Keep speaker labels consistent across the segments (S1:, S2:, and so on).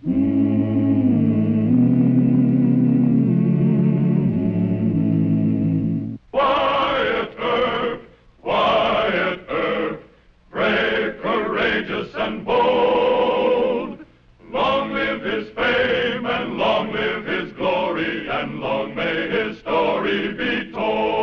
S1: Wyatt Earp, Wyatt Earp, brave, courageous, and bold. Long live his fame, and long live his glory, and long may his story be told.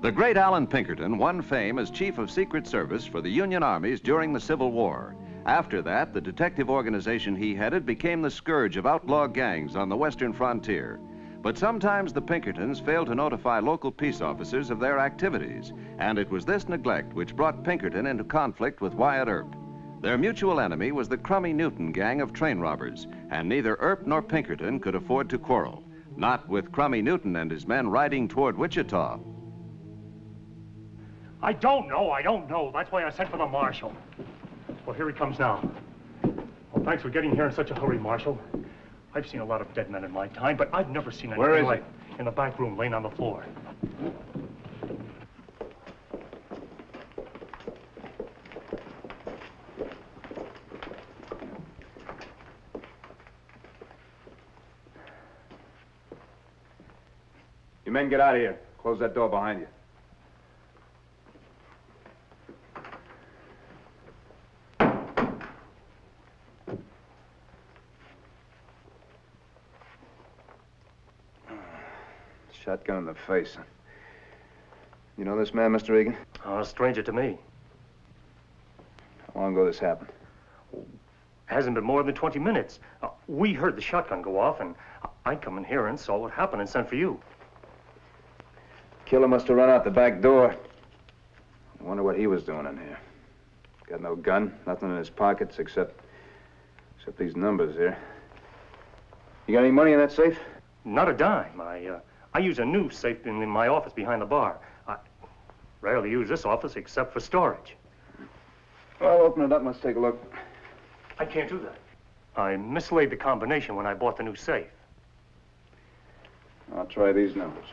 S2: The great Alan Pinkerton won fame as Chief of Secret Service for the Union armies during the Civil War. After that, the detective organization he headed became the scourge of outlaw gangs on the western frontier. But sometimes the Pinkertons failed to notify local peace officers of their activities, and it was this neglect which brought Pinkerton into conflict with Wyatt Earp. Their mutual enemy was the Crummy Newton gang of train robbers, and neither Earp nor Pinkerton could afford to quarrel. Not with Crummy Newton and his men riding toward Wichita.
S3: I don't know. That's why I sent for the marshal. Well, here he comes now. Well, thanks for getting here in such a hurry, Marshal. I've seen a lot of dead men in my time, but I've never seen anything like in the back room, laying on the floor.
S4: You men get out of here. Close that door behind you. Shotgun in the face. You know this man, Mr. Egan?
S3: A stranger to me.
S4: How long ago this happened?
S3: Hasn't been more than 20 minutes. We heard the shotgun go off, and I come in here and saw what happened and sent for you.
S4: Killer must have run out the back door. I wonder what he was doing in here. Got no gun, nothing in his pockets except these numbers here. You got any money in that safe?
S3: Not a dime. I use a new safe in my office behind the bar. I rarely use this office except for storage.
S4: Well, open it up. Let's take a look.
S3: I can't do that. I mislaid the combination when I bought the new safe.
S4: I'll try these numbers.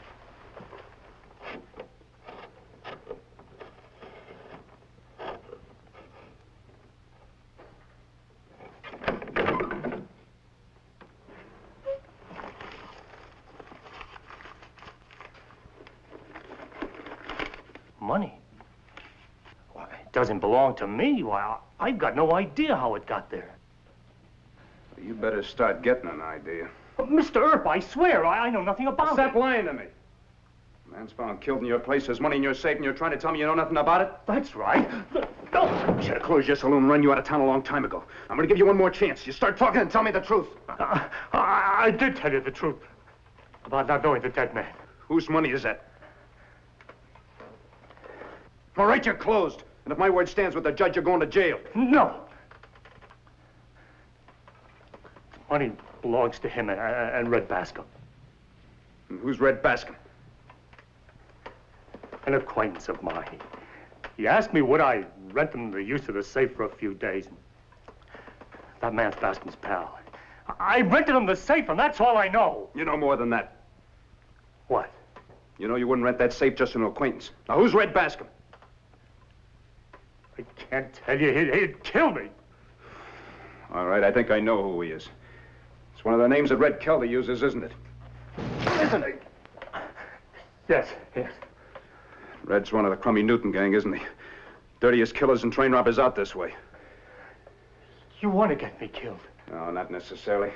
S3: Money? Why, it doesn't belong to me. Why, I've got no idea how it got there.
S4: Well, you better start getting an idea.
S3: Mr. Earp, I swear, I know nothing about it.
S4: Stop lying to me. Man's found killed in your place. There's money in your safe, and you're trying to tell me you know nothing about it?
S3: That's right. No.
S4: Should have closed your saloon and run you out of town a long time ago. I'm going to give you one more chance. You start talking and tell me the truth.
S3: I did tell you the truth about not knowing the dead man.
S4: Whose money is that? All right, you're closed. And if my word stands with the judge, you're going to jail.
S3: No. Money belongs to him and Red Bascom.
S4: And who's Red Bascom?
S3: An acquaintance of mine. He asked me would I rent him the use of the safe for a few days. That man's Bascom's pal. I rented him the safe, and that's all I know.
S4: You know more than that.
S3: What?
S4: You know you wouldn't rent that safe just to an acquaintance. Now, who's Red Bascom?
S3: I can't tell you. He'd kill me.
S4: All right, I think I know who he is. It's one of the names that Red Kelder uses, isn't it? Isn't he?
S3: Yes.
S4: Red's one of the Crummy Newton gang, isn't he? Dirtiest killers and train robbers out this way.
S3: You want to get me killed?
S4: No, not necessarily.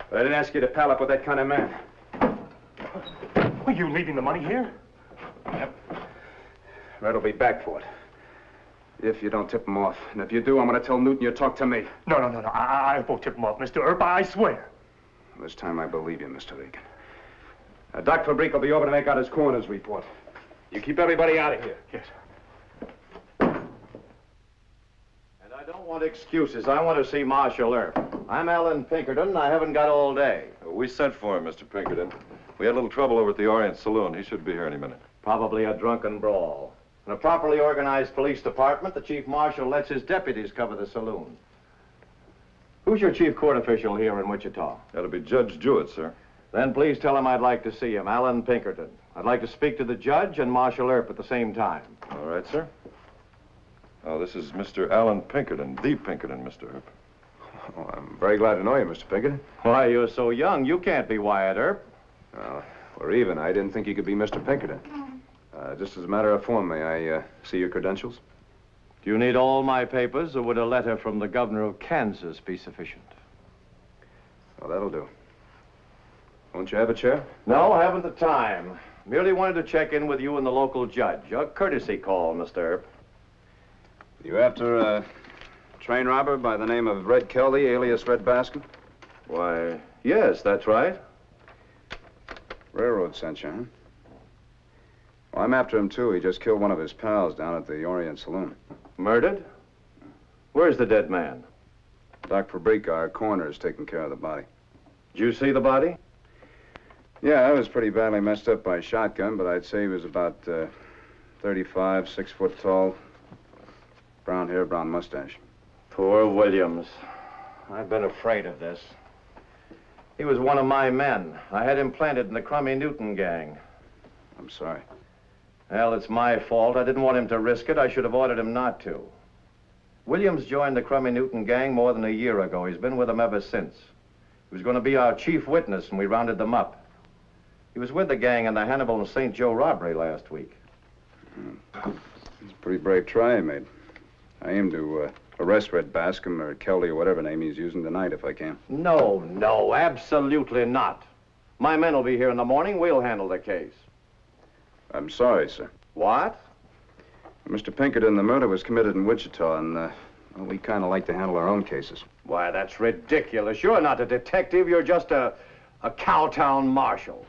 S4: But I didn't ask you to pal up with that kind of man.
S3: Are you leaving the money here?
S4: Yep. Red'll be back for it. If you don't tip him off. And if you do, I'm going to tell Newton you talk to me.
S3: No. I won't tip him off, Mr. Earp. I swear.
S4: This time I believe you, Mr. Egan. Doc Fabric will be over to make out his coroner's report. You keep everybody out of here.
S3: Yes.
S5: And I don't want excuses. I want to see Marshal Earp. I'm Alan Pinkerton, and I haven't got all day.
S6: We sent for him, Mr. Pinkerton. We had a little trouble over at the Orient Saloon. He should be here any minute.
S5: Probably a drunken brawl. In a properly organized police department, the chief marshal lets his deputies cover the saloon. Who's your chief court official here in Wichita?
S6: That'll be Judge Jewett, sir.
S5: Then please tell him I'd like to see him, Alan Pinkerton. I'd like to speak to the judge and Marshal Earp at the same time.
S6: All right, sir. Oh, this is Mr. Alan Pinkerton, the Pinkerton, Mr. Earp.
S4: Oh, I'm very glad to know you, Mr. Pinkerton.
S5: Why, you're so young, you can't be Wyatt Earp.
S4: Well, we're even. I didn't think you could be Mr. Pinkerton. Just as a matter of form, may I see your credentials?
S5: Do you need all my papers, or would a letter from the governor of Kansas be sufficient?
S4: Well, that'll do. Won't you have a chair?
S5: No, I haven't the time. Merely wanted to check in with you and the local judge. A courtesy call, Mr. Earp.
S4: You after a train robber by the name of Red Kelly, alias Red Baskin?
S5: Why, yes, that's right.
S4: Railroad sent you, huh? Well, I'm after him, too. He just killed one of his pals down at the Orient Saloon.
S5: Murdered? Where's the dead man?
S4: Doc Fabrica, our coroner, is taking care of the body.
S5: Did you see the body?
S4: Yeah, I was pretty badly messed up by a shotgun, but I'd say he was about 35, 6 foot tall. Brown hair, brown mustache.
S5: Poor Williams. I've been afraid of this. He was one of my men. I had him planted in the Crummy Newton gang.
S4: I'm sorry.
S5: Well, it's my fault. I didn't want him to risk it. I should have ordered him not to. Williams joined the Crummy Newton gang more than a year ago. He's been with them ever since. He was going to be our chief witness, and we rounded them up. He was with the gang in the Hannibal and St. Joe robbery last week.
S4: It's a pretty brave try he made. I aim to arrest Red Bascom or Kelly or whatever name he's using tonight if I can.
S5: No, absolutely not. My men will be here in the morning. We'll handle the case.
S4: I'm sorry, sir.
S5: What?
S4: Mr. Pinkerton, the murder was committed in Wichita, and well, we kind of like to handle our own cases.
S5: Why, that's ridiculous. You're not a detective. You're just a cowtown marshal.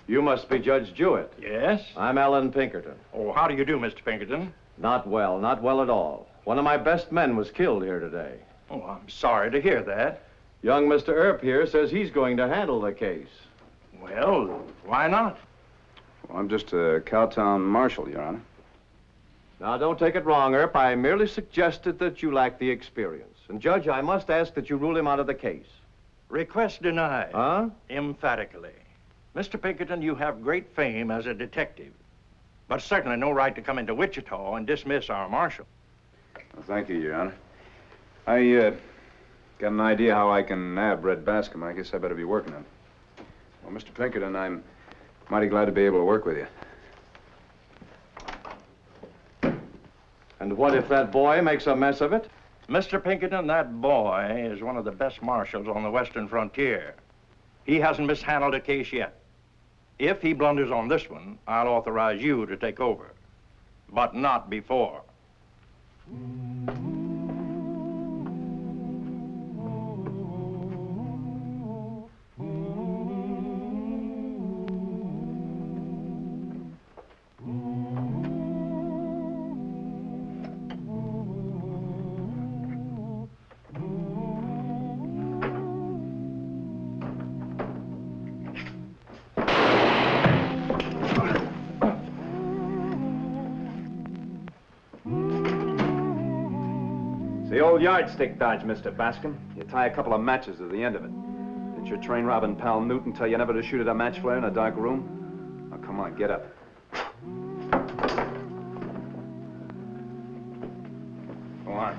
S5: You must be Judge Jewett.
S7: Yes?
S5: I'm Alan Pinkerton.
S7: Oh, how do you do, Mr. Pinkerton?
S5: Not well at all. One of my best men was killed here today.
S7: Oh, I'm sorry to hear that.
S5: Young Mr. Earp here says he's going to handle the case.
S7: Well, why not?
S4: Well, I'm just a cowtown marshal, Your Honor.
S5: Now, don't take it wrong, Earp. I merely suggested that you lack the experience. And, Judge, I must ask that you rule him out of the case.
S7: Request denied.
S5: Huh?
S7: Emphatically. Mr. Pinkerton, you have great fame as a detective, but certainly no right to come into Wichita and dismiss our marshal.
S4: Well, thank you, Your Honor. I got an idea how I can nab Red Bascom. I guess I better be working on it. Well, Mr. Pinkerton, I'm mighty glad to be able to work with you.
S5: And what if that boy makes a mess of it?
S7: Mr. Pinkerton, that boy is one of the best marshals on the western frontier. He hasn't mishandled a case yet. If he blunders on this one, I'll authorize you to take over, but not before.
S4: The old yardstick dodge, Mr. Bascom. You tie a couple of matches to the end of it. Didn't your train robbing pal Newton tell you never to shoot at a match flare in a dark room? Now, come on, get up. Go on.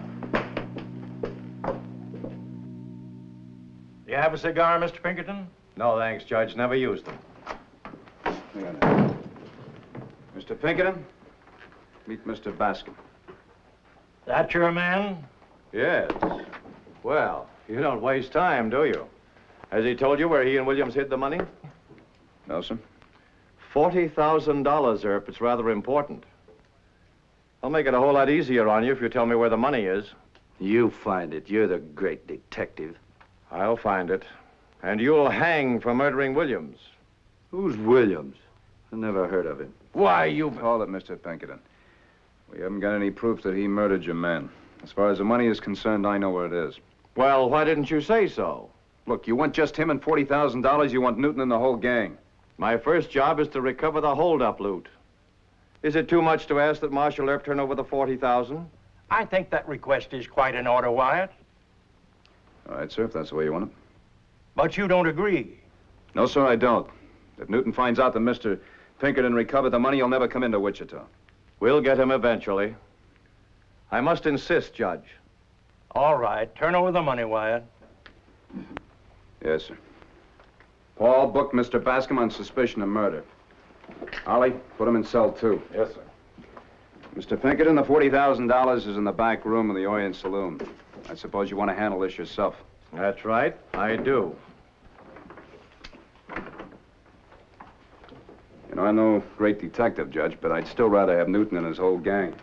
S7: Do you have a cigar, Mr. Pinkerton?
S5: No, thanks, Judge. Never used them.
S4: Mr. Pinkerton, meet Mr. Bascom.
S7: That your man?
S5: Yes. Well, you don't waste time, do you? Has he told you where he and Williams hid the money?
S4: No, sir.
S5: $40,000, Earp. It's rather important. I'll make it a whole lot easier on you if you tell me where the money is.
S8: You find it. You're the great detective.
S5: I'll find it. And you'll hang for murdering Williams.
S8: Who's Williams? I never heard of him.
S5: Why, you...
S4: Hold it, Mr. Pinkerton. We haven't got any proof that he murdered your man. As far as the money is concerned, I know where it is.
S5: Well, why didn't you say so?
S4: Look, you want just him and $40,000. You want Newton and the whole gang.
S5: My first job is to recover the hold-up loot. Is it too much to ask that Marshal Earp turn over the $40,000?
S7: I think that request is quite in order, Wyatt.
S4: All right, sir, if that's the way you want it.
S7: But you don't agree.
S4: No, sir, I don't. If Newton finds out that Mr. Pinkerton recovered the money, he'll never come into Wichita.
S5: We'll get him eventually. I must insist, Judge.
S7: All right, turn over the money, Wyatt.
S4: Yes, sir. Paul, book Mr. Bascom on suspicion of murder. Ollie, put him in cell 2.
S6: Yes, sir.
S4: Mr. Pinkerton, the $40,000 is in the back room of the Orient Saloon. I suppose you want to handle this yourself.
S5: That's right, I do.
S4: You know, I'm no great detective, Judge, but I'd still rather have Newton and his whole gang.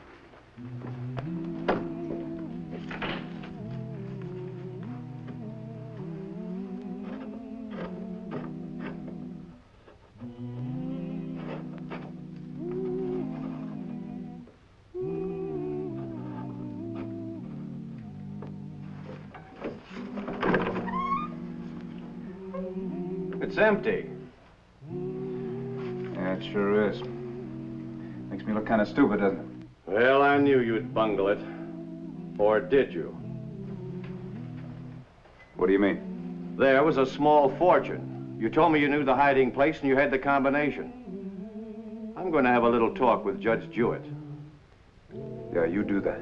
S5: It's empty.
S4: Yeah, it sure is. Makes me look kind of stupid, doesn't it?
S5: Well, I knew you'd bungle it. Or did you?
S4: What do you mean?
S5: There was a small fortune. You told me you knew the hiding place and you had the combination. I'm going to have a little talk with Judge Jewett.
S4: Yeah, you do that.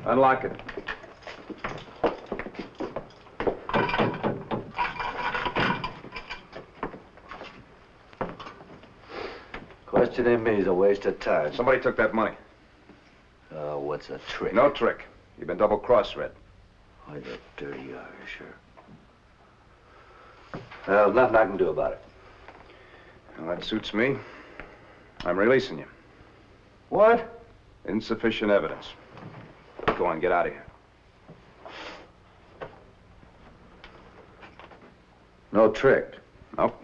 S4: Unlock it.
S8: Questioning me is a waste of time.
S4: Somebody took that money.
S8: Oh, what's a trick?
S4: No trick. You've been double cross-read.
S8: Why, the dirty Irisher. Well, nothing I can do about it.
S4: Well, that suits me. I'm releasing you.
S5: What?
S4: Insufficient evidence. Go on, get out of here.
S8: No trick.
S4: Nope.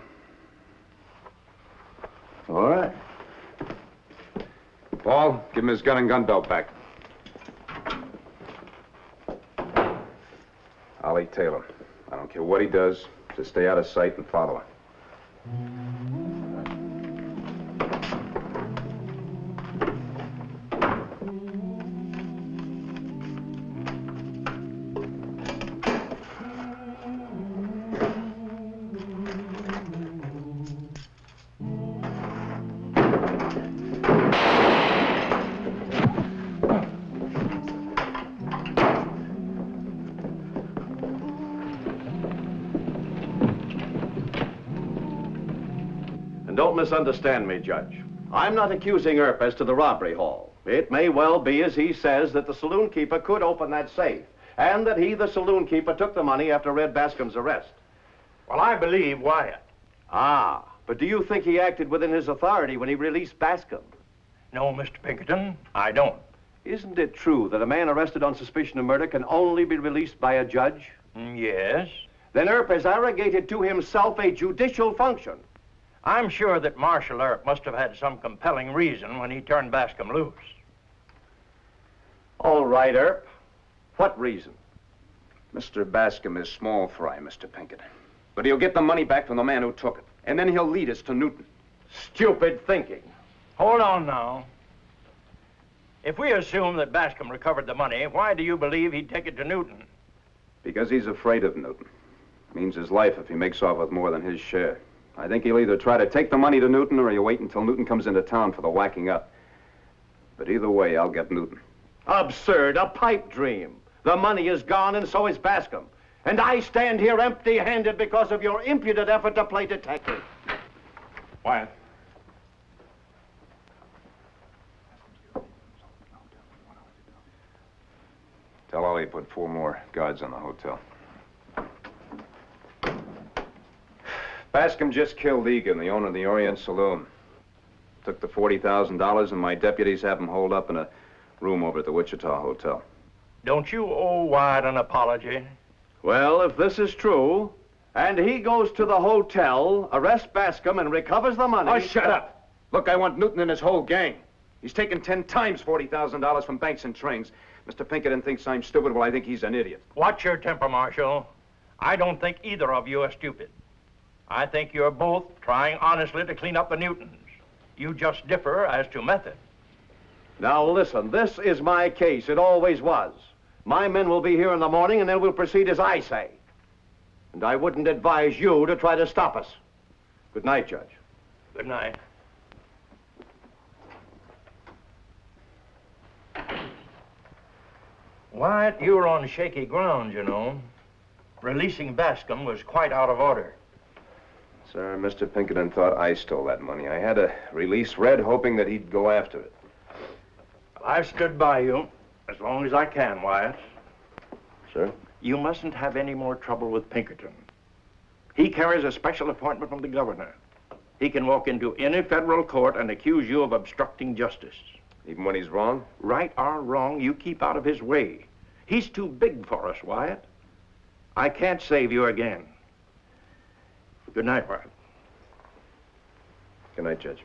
S8: All right.
S4: Paul, give him his gun and gun belt back. Ollie, tail him. I don't care what he does. Just stay out of sight and follow him.
S5: Don't misunderstand me, Judge. I'm not accusing Earp as to the robbery hall. It may well be, as he says, that the saloon keeper could open that safe, and that he, the saloon keeper, took the money after Red Bascom's arrest.
S7: Well, I believe Wyatt.
S5: Ah, but do you think he acted within his authority when he released Bascom?
S7: No, Mr. Pinkerton, I don't.
S5: Isn't it true that a man arrested on suspicion of murder can only be released by a judge?
S7: Yes.
S5: Then Earp has arrogated to himself a judicial function.
S7: I'm sure that Marshal Earp must have had some compelling reason when he turned Bascom loose.
S5: All right, Earp. What reason?
S4: Mr. Bascom is small fry, Mr. Pinkerton. But he'll get the money back from the man who took it. And then he'll lead us to Newton.
S5: Stupid thinking.
S7: Hold on now. If we assume that Bascom recovered the money, why do you believe he'd take it to Newton?
S4: Because he's afraid of Newton. Means his life if he makes off with more than his share. I think he'll either try to take the money to Newton or he'll wait until Newton comes into town for the whacking up. But either way, I'll get Newton.
S5: Absurd, a pipe dream. The money is gone and so is Bascom. And I stand here empty-handed because of your impudent effort to play detective.
S7: Wyatt.
S4: Tell Ollie to put 4 more guards on the hotel. Bascom just killed Egan, the owner of the Orient Saloon. Took the $40,000 and my deputies have him holed up in a room over at the Wichita Hotel.
S7: Don't you owe Wyatt an apology?
S5: Well, if this is true, and he goes to the hotel, arrests Bascom, and recovers the money...
S4: Oh, shut up! Look, I want Newton and his whole gang. He's taken 10 times $40,000 from banks and trains. Mr. Pinkerton thinks I'm stupid. Well, I think he's an idiot.
S7: Watch your temper, Marshal. I don't think either of you are stupid. I think you're both trying honestly to clean up the Newtons. You just differ as to method.
S5: Now listen, this is my case. It always was. My men will be here in the morning and then we'll proceed as I say. And I wouldn't advise you to try to stop us. Good night, Judge.
S7: Good night. Wyatt, you're on shaky ground, you know. Releasing Bascom was quite out of order.
S4: Sir, Mr. Pinkerton thought I stole that money. I had to release Red, hoping that he'd go after it.
S7: I've stood by you as long as I can, Wyatt.
S4: Sir?
S7: You mustn't have any more trouble with Pinkerton. He carries a special appointment from the governor. He can walk into any federal court and accuse you of obstructing justice.
S4: Even when he's wrong?
S7: Right or wrong, you keep out of his way. He's too big for us, Wyatt. I can't save you again. Good night, Wyatt.
S4: Good night, Judge.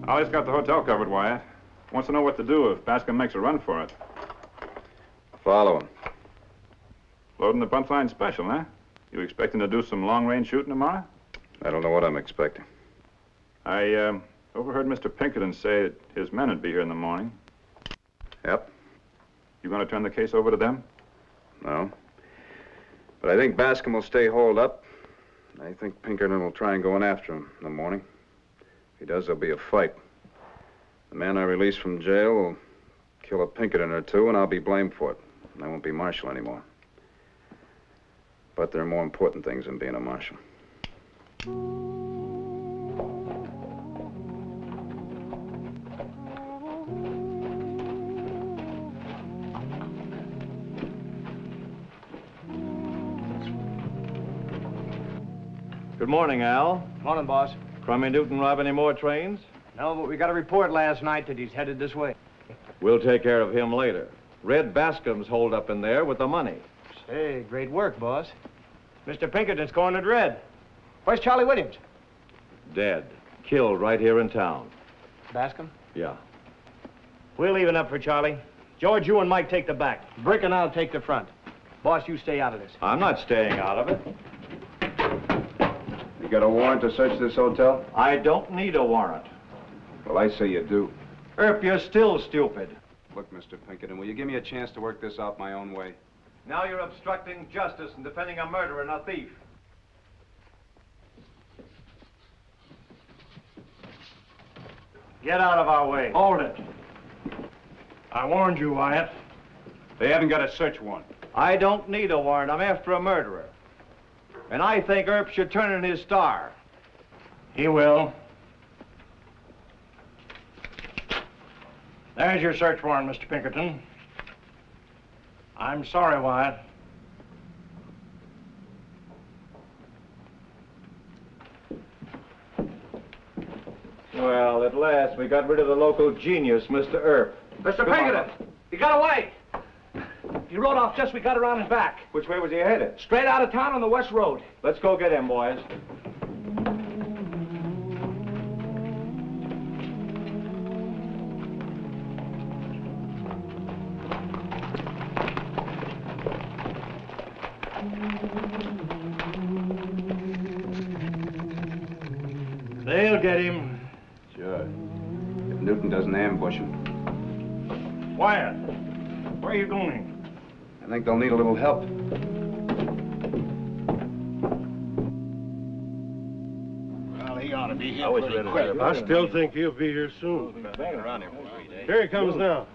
S9: Ollie's got the hotel covered, Wyatt. Wants to know what to do if Bascom makes a run for it.
S4: Follow him.
S9: Loading the punchline special, huh? You expecting to do some long-range shooting tomorrow?
S4: I don't know what I'm expecting.
S9: I overheard Mr. Pinkerton say that his men would be here in the morning.
S4: Yep.
S9: You going to turn the case over to them?
S4: No. But I think Bascom will stay holed up. I think Pinkerton will try and go in after him in the morning. If he does, there'll be a fight. The man I release from jail will kill a Pinkerton or two, and I'll be blamed for it. And I won't be marshal anymore. But there are more important things than being a marshal.
S5: Good morning, Al.
S10: Morning, boss.
S5: Crummy Newton rob any more trains?
S10: No, but we got a report last night that he's headed this way.
S5: We'll take care of him later. Red Bascom's holed up in there with the money.
S10: Hey, great work, boss. Mr. Pinkerton's cornered Red. Where's Charlie Williams?
S5: Dead. Killed right here in town.
S10: Bascom?
S5: Yeah.
S10: We'll even up for Charlie. George, you and Mike take the back. Brick and I'll take the front. Boss, you stay out of this.
S5: I'm not staying out of it.
S4: You got a warrant to search this hotel?
S5: I don't need a warrant.
S4: Well, I say you do.
S5: Earp, you're still stupid.
S4: Look, Mr. Pinkerton, will you give me a chance to work this out my own way?
S5: Now you're obstructing justice and defending a murderer and a thief.
S10: Get out of our way.
S3: Hold it. I warned you, Wyatt.
S9: They haven't got a search warrant.
S5: I don't need a warrant. I'm after a murderer. And I think Earp should turn in his star.
S3: He will. There's your search warrant, Mr. Pinkerton. I'm sorry, Wyatt.
S5: Well, at last, we got rid of the local genius, Mr. Earp.
S10: Mr. Pinkerton, he got away. He rode off just as we got around his back.
S5: Which way was he headed?
S10: Straight out of town on the West Road.
S5: Let's go get him, boys.
S3: They'll get him.
S4: Sure. If Newton doesn't ambush him.
S3: Wyatt, where are you going?
S4: I think they'll need a little help.
S11: Well, he ought to be here
S5: was
S11: pretty
S5: ready
S11: quick.
S5: to-
S11: I
S12: Still think he'll be here soon.
S5: Been around here for 3 days.
S12: Here he comes now.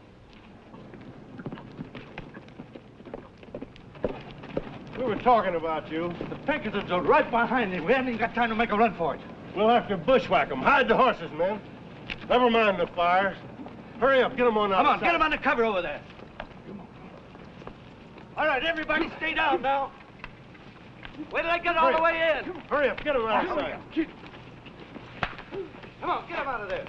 S12: We were talking about you.
S10: The Pinkertons are right behind him. We haven't even got time to make a run for it.
S12: We'll have to bushwhack him. Hide the horses, men. Never mind the fires. Hurry up, get them on outside.
S10: Come on, get him under cover over there. All right, everybody stay down now. Wait till I get all the way in.
S12: Hurry up, get them outside.
S10: Come on, get him out of there.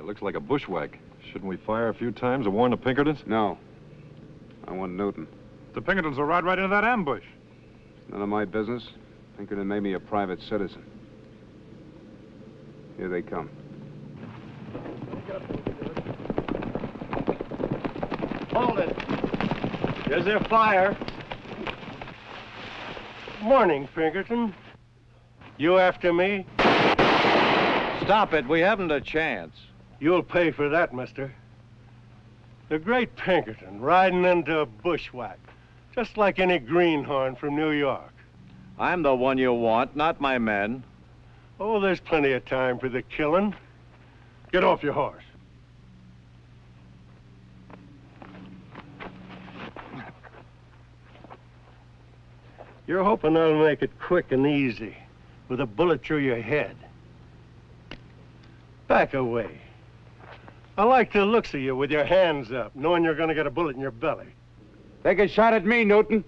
S6: looks like a bushwhack. Shouldn't we fire a few times to warn the Pinkertons?
S13: No. I want Newton.
S9: The Pinkertons will ride right into that ambush.
S13: None of my business. Pinkerton made me a private citizen. Here they come.
S10: Hold it. There's their fire.
S12: Morning, Pinkerton. You after me?
S5: Stop it. We haven't a chance.
S12: You'll pay for that, mister. The great Pinkerton riding into a bushwhack, just like any greenhorn from New York.
S5: I'm the one you want, not my men.
S12: Oh, there's plenty of time for the killing. Get off your horse. You're hoping I'll make it quick and easy, with a bullet through your head. Back away. I like the looks of you with your hands up, knowing you're gonna get a bullet in your belly.
S13: Take a shot at me, Newton.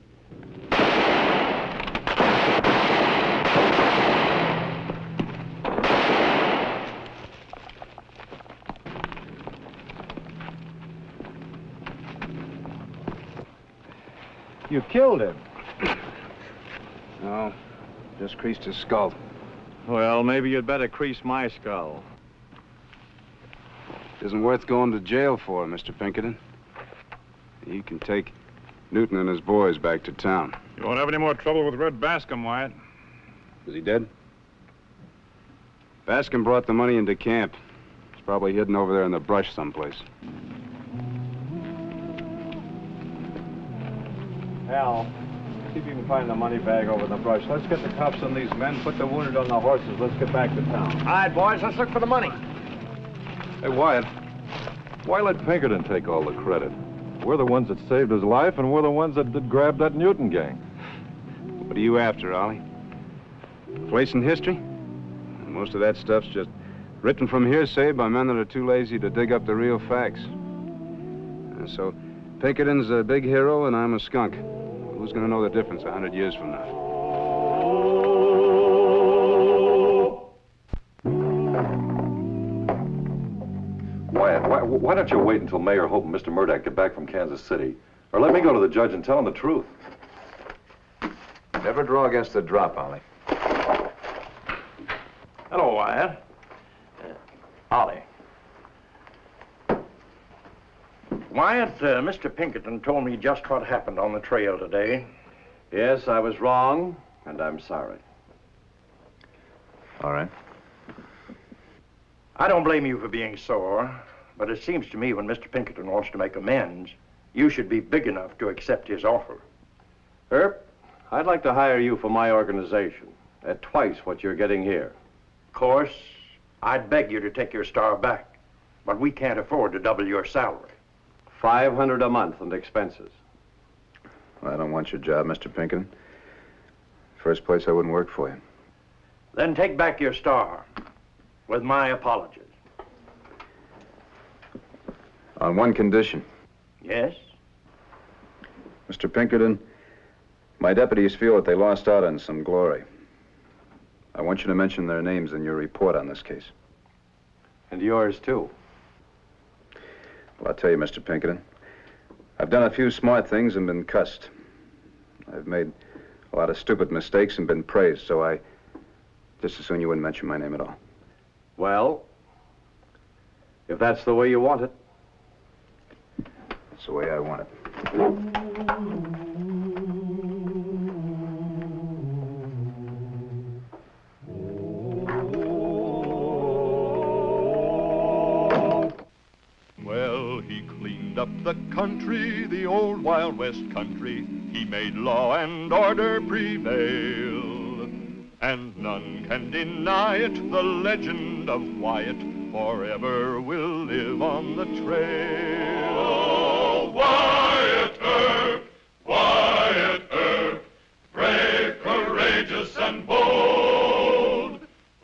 S5: You killed him.
S13: No, just creased his skull.
S5: Well, maybe you'd better crease my skull.
S13: Isn't worth going to jail for, Mr. Pinkerton. You can take Newton and his boys back to town.
S9: You won't have any more trouble with Red Bascom, Wyatt.
S13: Is he dead? Bascom brought the money into camp. He's probably hidden over there in the brush someplace.
S5: Al, see if you can find the money bag over in the brush. Let's get the cuffs on these men, put the wounded on the horses. Let's get back to town.
S10: All right, boys, let's look for the money.
S6: Hey, Wyatt, why let Pinkerton take all the credit? We're the ones that saved his life, and we're the ones that did grab that Newton gang.
S13: What are you after, Ollie? Place in history? Most of that stuff's just written from hearsay by men that are too lazy to dig up the real facts. And so, Pinkerton's a big hero, and I'm a skunk. Who's going to know the difference 100 years from now?
S6: Wyatt, why don't you wait until Mayor Hope and Mr. Murdoch get back from Kansas City? Or let me go to the judge and tell him the truth.
S4: Never draw against the drop, Ollie.
S7: Hello, Wyatt. Ollie. Wyatt, Mr. Pinkerton told me just what happened on the trail today.
S5: Yes, I was wrong, and I'm sorry.
S4: All right.
S7: I don't blame you for being sore, but it seems to me when Mr. Pinkerton wants to make amends, you should be big enough to accept his offer.
S5: Earp, I'd like to hire you for my organization at twice what you're getting here.
S7: Of course, I'd beg you to take your star back, but we can't afford to double your salary.
S5: $500 a month and expenses.
S13: Well, I don't want your job, Mr. Pinkerton. First place, I wouldn't work for you.
S7: Then take back your star, with my apologies.
S13: On one condition.
S7: Yes?
S13: Mr. Pinkerton, my deputies feel that they lost out on some glory. I want you to mention their names in your report on this case.
S5: And yours, too.
S13: Well, I'll tell you, Mr. Pinkerton, I've done a few smart things and been cussed. I've made a lot of stupid mistakes and been praised, so I just as soon you wouldn't mention my name at all.
S5: Well, if that's the way you want it.
S13: That's the way I want it.
S1: Well, he cleaned up the country, the old Wild West country. He made law and order prevail. And none can deny it, the legend of Wyatt forever will live on the trail. Oh, Wyatt Earp, Wyatt Earp, brave, courageous, and bold.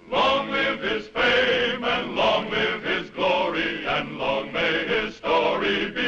S1: Long live his fame, and long live his glory, and long may his story be